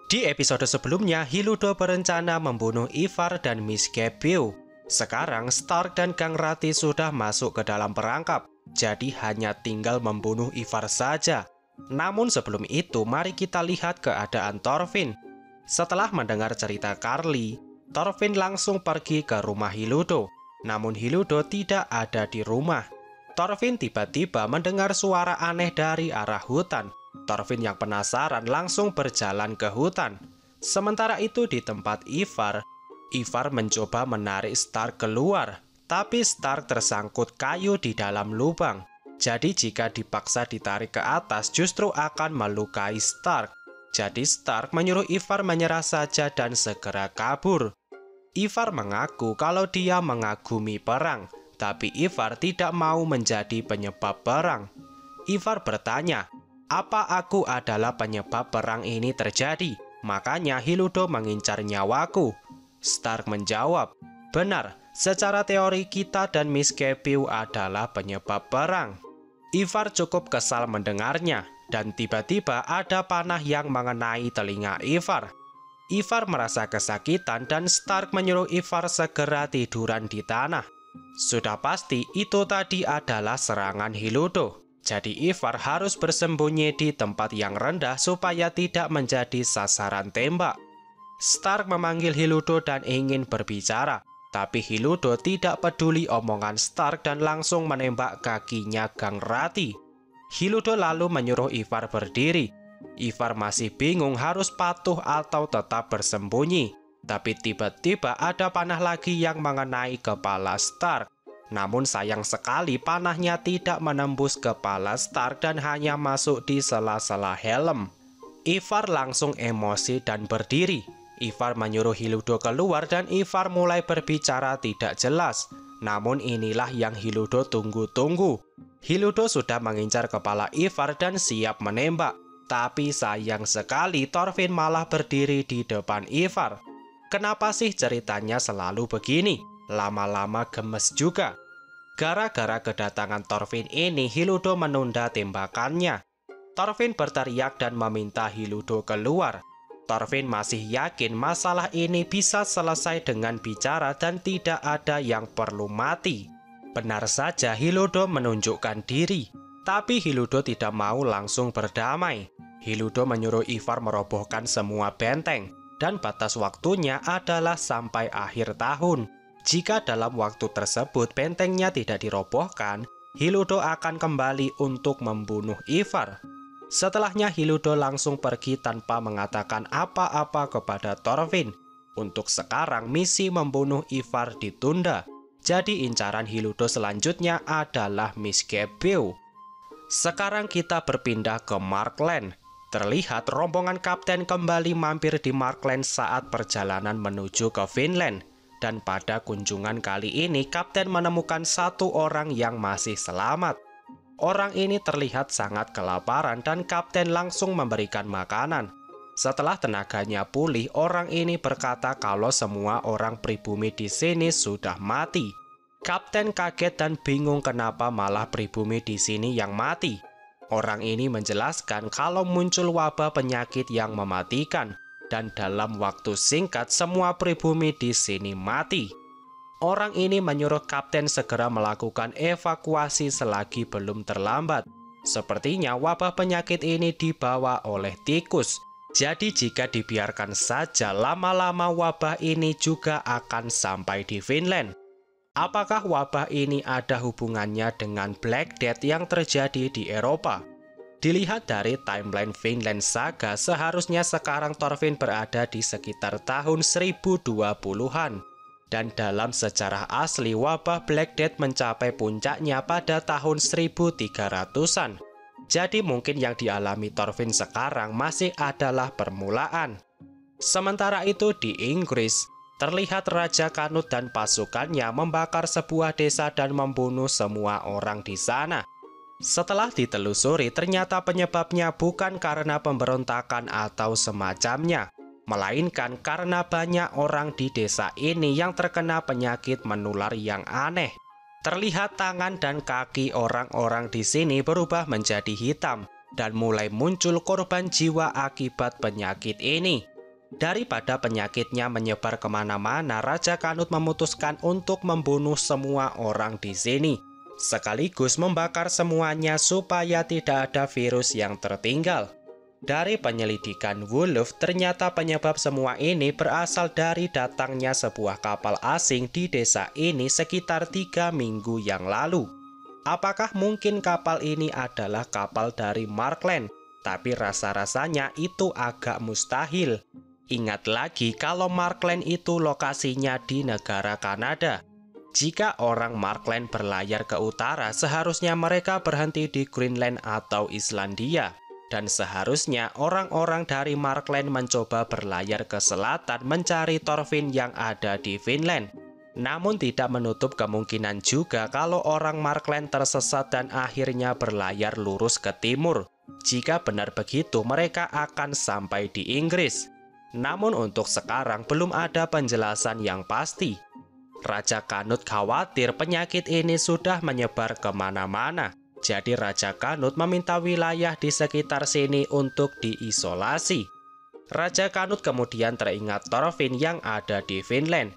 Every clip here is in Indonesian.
Di episode sebelumnya, Hiludo berencana membunuh Ivar dan Miss Capio. Sekarang Stark dan Gang Rati sudah masuk ke dalam perangkap, jadi hanya tinggal membunuh Ivar saja. Namun sebelum itu, mari kita lihat keadaan Thorfinn. Setelah mendengar cerita Karli, Thorfinn langsung pergi ke rumah Hiludo. Namun Hiludo tidak ada di rumah. Thorfinn tiba-tiba mendengar suara aneh dari arah hutan. Thorfinn yang penasaran langsung berjalan ke hutan. Sementara itu di tempat Ivar mencoba menarik Stark keluar, tapi Stark tersangkut kayu di dalam lubang. Jadi jika dipaksa ditarik ke atas justru akan melukai Stark. Jadi Stark menyuruh Ivar menyerah saja dan segera kabur. Ivar mengaku kalau dia mengagumi perang, tapi Ivar tidak mau menjadi penyebab perang. Ivar bertanya, "Apa aku adalah penyebab perang ini terjadi? Makanya Hiludo mengincar nyawaku." Stark menjawab, "Benar, secara teori kita dan Miss Capio adalah penyebab perang." Ivar cukup kesal mendengarnya, dan tiba-tiba ada panah yang mengenai telinga Ivar. Ivar merasa kesakitan dan Stark menyuruh Ivar segera tiduran di tanah. Sudah pasti itu tadi adalah serangan Hiludo. Jadi Ivar harus bersembunyi di tempat yang rendah supaya tidak menjadi sasaran tembak. Stark memanggil Hiludo dan ingin berbicara, tapi Hiludo tidak peduli omongan Stark dan langsung menembak kakinya Gang Rati. Hiludo lalu menyuruh Ivar berdiri. Ivar masih bingung harus patuh atau tetap bersembunyi. Tapi tiba-tiba ada panah lagi yang mengenai kepala Stark. Namun sayang sekali panahnya tidak menembus kepala Stark dan hanya masuk di sela-sela helm. Ivar langsung emosi dan berdiri. Ivar menyuruh Hiludo keluar dan Ivar mulai berbicara tidak jelas. Namun inilah yang Hiludo tunggu-tunggu. Hiludo sudah mengincar kepala Ivar dan siap menembak. Tapi sayang sekali Thorfinn malah berdiri di depan Ivar. Kenapa sih ceritanya selalu begini? Lama-lama gemes juga. Gara-gara kedatangan Thorfinn ini, Hiludo menunda tembakannya. Thorfinn berteriak dan meminta Hiludo keluar. Thorfinn masih yakin masalah ini bisa selesai dengan bicara dan tidak ada yang perlu mati. Benar saja Hiludo menunjukkan diri, tapi Hiludo tidak mau langsung berdamai. Hiludo menyuruh Ivar merobohkan semua benteng, dan batas waktunya adalah sampai akhir tahun. Jika dalam waktu tersebut bentengnya tidak dirobohkan, Hiludo akan kembali untuk membunuh Ivar. Setelahnya Hiludo langsung pergi tanpa mengatakan apa-apa kepada Thorfinn. Untuk sekarang misi membunuh Ivar ditunda. Jadi incaran Hiludo selanjutnya adalah Miss Capio. Sekarang kita berpindah ke Markland. Terlihat rombongan kapten kembali mampir di Markland saat perjalanan menuju ke Vinland. Dan pada kunjungan kali ini, kapten menemukan satu orang yang masih selamat. Orang ini terlihat sangat kelaparan dan kapten langsung memberikan makanan. Setelah tenaganya pulih, orang ini berkata kalau semua orang pribumi di sini sudah mati. Kapten kaget dan bingung kenapa malah pribumi di sini yang mati. Orang ini menjelaskan kalau muncul wabah penyakit yang mematikan. Dan dalam waktu singkat semua pribumi di sini mati. Orang ini menyuruh kapten segera melakukan evakuasi selagi belum terlambat. Sepertinya wabah penyakit ini dibawa oleh tikus. Jadi jika dibiarkan saja lama-lama wabah ini juga akan sampai di Vinland. Apakah wabah ini ada hubungannya dengan Black Death yang terjadi di Eropa? Dilihat dari timeline Vinland Saga, seharusnya sekarang Thorfinn berada di sekitar tahun 1020-an. Dan dalam sejarah asli, wabah Black Death mencapai puncaknya pada tahun 1300-an. Jadi mungkin yang dialami Thorfinn sekarang masih adalah permulaan. Sementara itu di Inggris, terlihat Raja Canute dan pasukannya membakar sebuah desa dan membunuh semua orang di sana. Setelah ditelusuri, ternyata penyebabnya bukan karena pemberontakan atau semacamnya, melainkan karena banyak orang di desa ini yang terkena penyakit menular yang aneh. Terlihat tangan dan kaki orang-orang di sini berubah menjadi hitam, dan mulai muncul korban jiwa akibat penyakit ini. Daripada penyakitnya menyebar kemana-mana, Raja Kanut memutuskan untuk membunuh semua orang di sini, sekaligus membakar semuanya supaya tidak ada virus yang tertinggal. Dari penyelidikan Wolf, ternyata penyebab semua ini berasal dari datangnya sebuah kapal asing di desa ini sekitar 3 minggu yang lalu. Apakah mungkin kapal ini adalah kapal dari Markland? Tapi rasa-rasanya itu agak mustahil. Ingat lagi kalau Markland itu lokasinya di negara Kanada. Jika orang Markland berlayar ke utara, seharusnya mereka berhenti di Greenland atau Islandia. Dan seharusnya orang-orang dari Markland mencoba berlayar ke selatan mencari Thorfinn yang ada di Finland. Namun tidak menutup kemungkinan juga kalau orang Markland tersesat dan akhirnya berlayar lurus ke timur. Jika benar begitu, mereka akan sampai di Inggris. Namun untuk sekarang belum ada penjelasan yang pasti. Raja Kanut khawatir penyakit ini sudah menyebar kemana-mana. Jadi Raja Kanut meminta wilayah di sekitar sini untuk diisolasi. Raja Kanut kemudian teringat Thorfinn yang ada di Finland.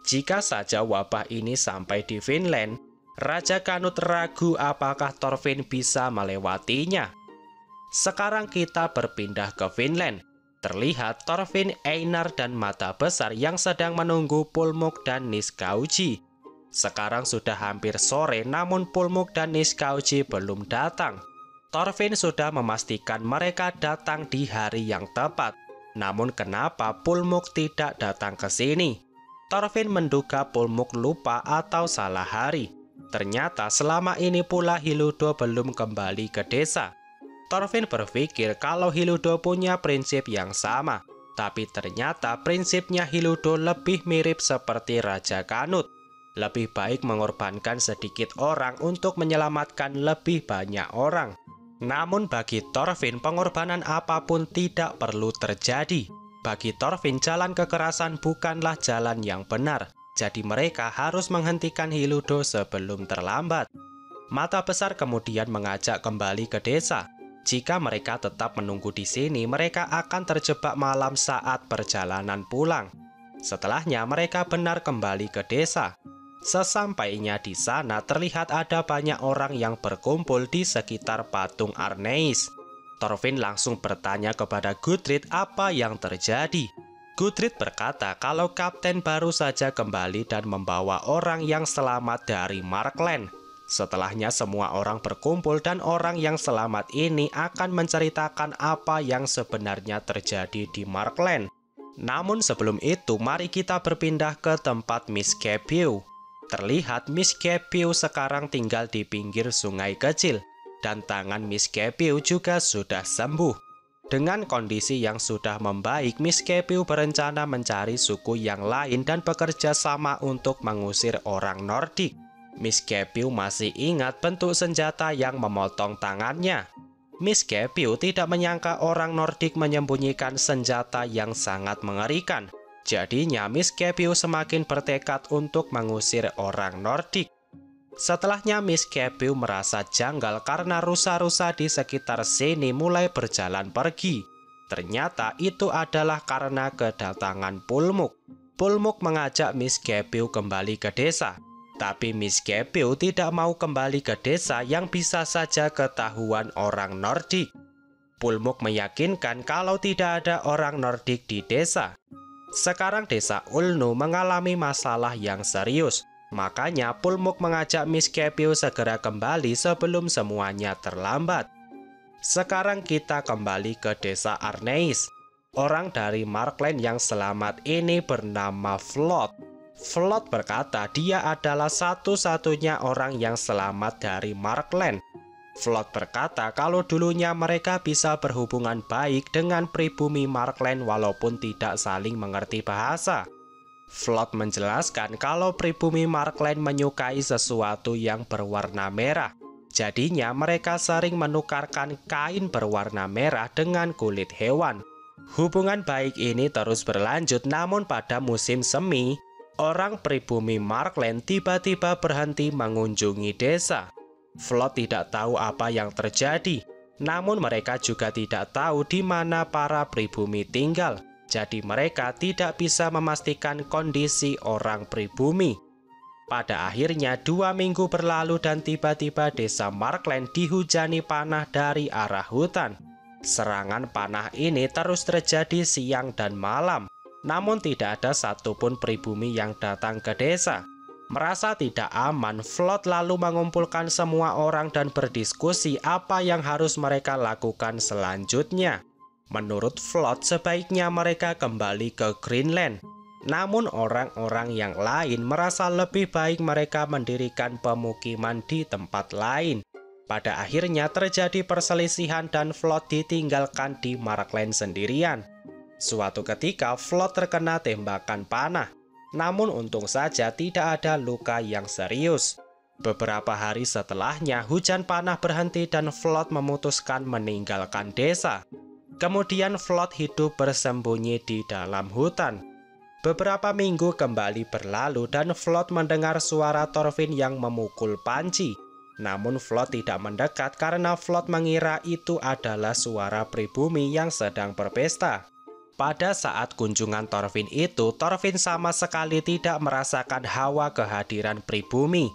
Jika saja wabah ini sampai di Finland, Raja Kanut ragu apakah Thorfinn bisa melewatinya. Sekarang kita berpindah ke Finland. Terlihat Thorfinn, Einar, dan Mata Besar yang sedang menunggu Pulmuk dan Niskauji. Sekarang sudah hampir sore, namun Pulmuk dan Niskauji belum datang. Thorfinn sudah memastikan mereka datang di hari yang tepat. Namun kenapa Pulmuk tidak datang ke sini? Thorfinn menduga Pulmuk lupa atau salah hari. Ternyata selama ini pula Hiludo belum kembali ke desa. Thorfinn berpikir kalau Hiludo punya prinsip yang sama. Tapi ternyata prinsipnya Hiludo lebih mirip seperti Raja Kanut. Lebih baik mengorbankan sedikit orang untuk menyelamatkan lebih banyak orang. Namun bagi Thorfinn, pengorbanan apapun tidak perlu terjadi. Bagi Thorfinn, jalan kekerasan bukanlah jalan yang benar. Jadi mereka harus menghentikan Hiludo sebelum terlambat. Mata Besar kemudian mengajak kembali ke desa. Jika mereka tetap menunggu di sini, mereka akan terjebak malam saat perjalanan pulang. Setelahnya mereka benar kembali ke desa. Sesampainya di sana, terlihat ada banyak orang yang berkumpul di sekitar patung Arneis. Thorfinn langsung bertanya kepada Gudrid apa yang terjadi. Gudrid berkata kalau kapten baru saja kembali dan membawa orang yang selamat dari Markland. Setelahnya semua orang berkumpul dan orang yang selamat ini akan menceritakan apa yang sebenarnya terjadi di Markland. Namun sebelum itu, mari kita berpindah ke tempat Miss Kepew. Terlihat Miss Kepew sekarang tinggal di pinggir sungai kecil, dan tangan Miss Kepew juga sudah sembuh. Dengan kondisi yang sudah membaik, Miss Kepew berencana mencari suku yang lain dan bekerja sama untuk mengusir orang Nordik. Miss Kepew masih ingat bentuk senjata yang memotong tangannya. Miss Kepew tidak menyangka orang Nordik menyembunyikan senjata yang sangat mengerikan. Jadinya Miss Kepew semakin bertekad untuk mengusir orang Nordik. Setelahnya Miss Kepew merasa janggal karena rusa-rusa di sekitar sini mulai berjalan pergi. Ternyata itu adalah karena kedatangan Pulmuk. Pulmuk mengajak Miss Kepew kembali ke desa. Tapi Miss Kepew tidak mau kembali ke desa yang bisa saja ketahuan orang Nordik. Pulmuk meyakinkan kalau tidak ada orang Nordik di desa. Sekarang desa Ulnu mengalami masalah yang serius. Makanya Pulmuk mengajak Miss Kepew segera kembali sebelum semuanya terlambat. Sekarang kita kembali ke desa Arneis. Orang dari Markland yang selamat ini bernama Flood. Flood berkata dia adalah satu-satunya orang yang selamat dari Markland. Flood berkata kalau dulunya mereka bisa berhubungan baik dengan pribumi Markland walaupun tidak saling mengerti bahasa. Flood menjelaskan kalau pribumi Markland menyukai sesuatu yang berwarna merah. Jadinya mereka sering menukarkan kain berwarna merah dengan kulit hewan. Hubungan baik ini terus berlanjut, namun pada musim semi, orang pribumi Markland tiba-tiba berhenti mengunjungi desa. Flood tidak tahu apa yang terjadi, namun mereka juga tidak tahu di mana para pribumi tinggal. jadi mereka tidak bisa memastikan kondisi orang pribumi. Pada akhirnya 2 minggu berlalu dan tiba-tiba desa Markland dihujani panah dari arah hutan. Serangan panah ini terus terjadi siang dan malam, namun tidak ada satupun pribumi yang datang ke desa. Merasa tidak aman, Flood lalu mengumpulkan semua orang dan berdiskusi apa yang harus mereka lakukan selanjutnya. Menurut Flood, sebaiknya mereka kembali ke Greenland. Namun orang-orang yang lain merasa lebih baik mereka mendirikan pemukiman di tempat lain. Pada akhirnya terjadi perselisihan dan Flood ditinggalkan di Markland sendirian. Suatu ketika Flood terkena tembakan panah. Namun untung saja tidak ada luka yang serius. Beberapa hari setelahnya hujan panah berhenti dan Flood memutuskan meninggalkan desa. Kemudian Flood hidup bersembunyi di dalam hutan. Beberapa minggu kembali berlalu dan Flood mendengar suara Thorfinn yang memukul panci. Namun Flood tidak mendekat karena Flood mengira itu adalah suara pribumi yang sedang berpesta. Pada saat kunjungan Thorfinn itu, Thorfinn sama sekali tidak merasakan hawa kehadiran pribumi.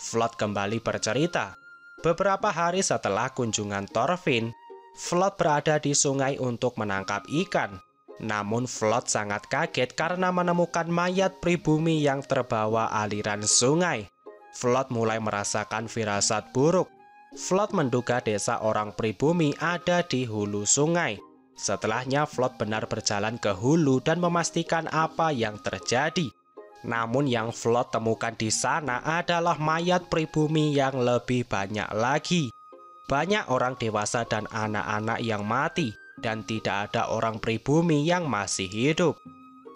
Flood kembali bercerita. Beberapa hari setelah kunjungan Thorfinn, Flood berada di sungai untuk menangkap ikan. Namun Flood sangat kaget karena menemukan mayat pribumi yang terbawa aliran sungai. Flood mulai merasakan firasat buruk. Flood menduga desa orang pribumi ada di hulu sungai. Setelahnya Flood benar berjalan ke hulu dan memastikan apa yang terjadi. Namun yang Flood temukan di sana adalah mayat pribumi yang lebih banyak lagi. Banyak orang dewasa dan anak-anak yang mati, dan tidak ada orang pribumi yang masih hidup.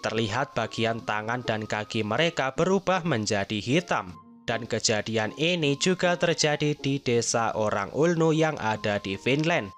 Terlihat bagian tangan dan kaki mereka berubah menjadi hitam. Dan kejadian ini juga terjadi di desa orang Ulnu yang ada di Finland.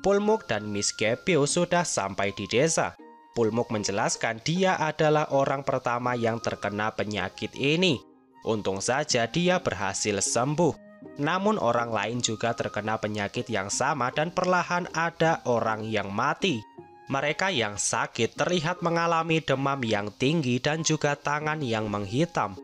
Pulmuk dan Miss Kepio sudah sampai di desa. Pulmuk menjelaskan dia adalah orang pertama yang terkena penyakit ini. Untung saja dia berhasil sembuh. Namun orang lain juga terkena penyakit yang sama dan perlahan ada orang yang mati. Mereka yang sakit terlihat mengalami demam yang tinggi dan juga tangan yang menghitam.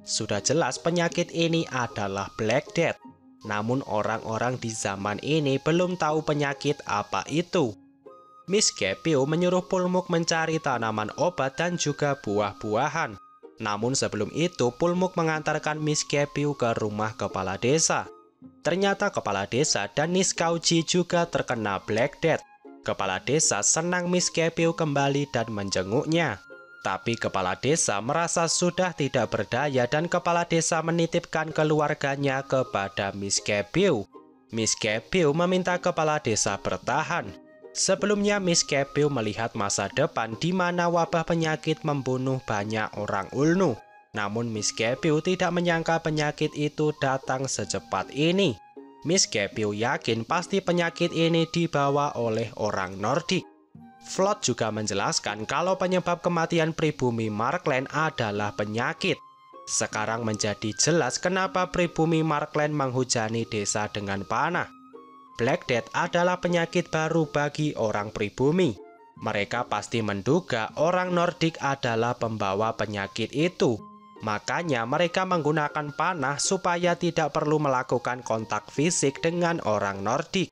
Sudah jelas penyakit ini adalah Black Death. Namun orang-orang di zaman ini belum tahu penyakit apa itu. Miss Kepio menyuruh Pulmuk mencari tanaman obat dan juga buah-buahan. Namun sebelum itu Pulmuk mengantarkan Miss Kepio ke rumah kepala desa. Ternyata kepala desa dan Niskauji juga terkena Black Death. Kepala desa senang Miss Kepio kembali dan menjenguknya. Tapi kepala desa merasa sudah tidak berdaya dan kepala desa menitipkan keluarganya kepada Miss Kepio. Miss Kepio meminta kepala desa bertahan. Sebelumnya Miss Kepio melihat masa depan di mana wabah penyakit membunuh banyak orang Ulnu. Namun Miss Kepio tidak menyangka penyakit itu datang secepat ini. Miss Kepio yakin pasti penyakit ini dibawa oleh orang Nordik. Flood juga menjelaskan kalau penyebab kematian pribumi Markland adalah penyakit. Sekarang menjadi jelas kenapa pribumi Markland menghujani desa dengan panah. Black Death adalah penyakit baru bagi orang pribumi. Mereka pasti menduga orang Nordik adalah pembawa penyakit itu. Makanya mereka menggunakan panah supaya tidak perlu melakukan kontak fisik dengan orang Nordik.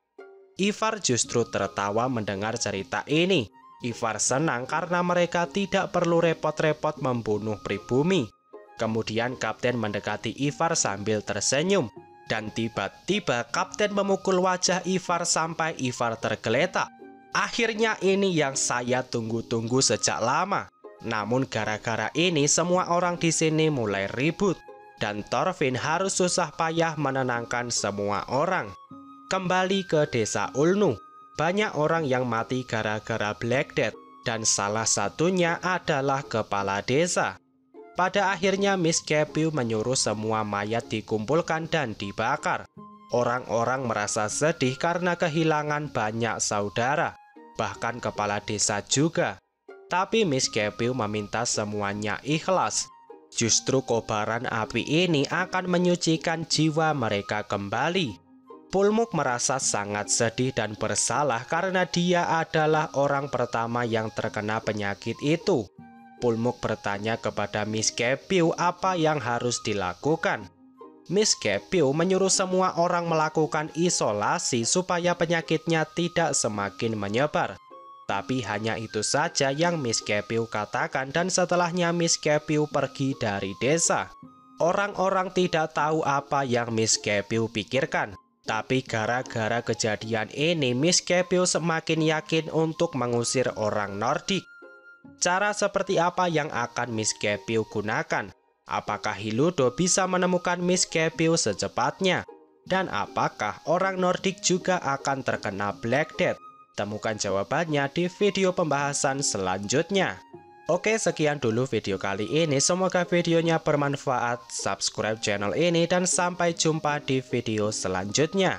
Ivar justru tertawa mendengar cerita ini. Ivar senang karena mereka tidak perlu repot-repot membunuh pribumi. Kemudian Kapten mendekati Ivar sambil tersenyum. Dan tiba-tiba Kapten memukul wajah Ivar sampai Ivar tergeletak. Akhirnya ini yang saya tunggu-tunggu sejak lama. Namun gara-gara ini semua orang di sini mulai ribut. Dan Thorfinn harus susah payah menenangkan semua orang. Kembali ke desa Ulnu, banyak orang yang mati gara-gara Black Death, dan salah satunya adalah kepala desa. Pada akhirnya Miss Kepio menyuruh semua mayat dikumpulkan dan dibakar. Orang-orang merasa sedih karena kehilangan banyak saudara, bahkan kepala desa juga. Tapi Miss Kepio meminta semuanya ikhlas. Justru kobaran api ini akan menyucikan jiwa mereka kembali. Pulmuk merasa sangat sedih dan bersalah karena dia adalah orang pertama yang terkena penyakit itu. Pulmuk bertanya kepada Miss Kepiu apa yang harus dilakukan. Miss Kepiu menyuruh semua orang melakukan isolasi supaya penyakitnya tidak semakin menyebar. Tapi hanya itu saja yang Miss Kepiu katakan dan setelahnya Miss Kepiu pergi dari desa. Orang-orang tidak tahu apa yang Miss Kepiu pikirkan. Tapi gara-gara kejadian ini Miss Kepiu semakin yakin untuk mengusir orang Nordik. Cara seperti apa yang akan Miss Kepiu gunakan? Apakah Hiludo bisa menemukan Miss Kepiu secepatnya? Dan apakah orang Nordik juga akan terkena Black Death? Temukan jawabannya di video pembahasan selanjutnya. Oke, sekian dulu video kali ini. Semoga videonya bermanfaat. Subscribe channel ini dan sampai jumpa di video selanjutnya.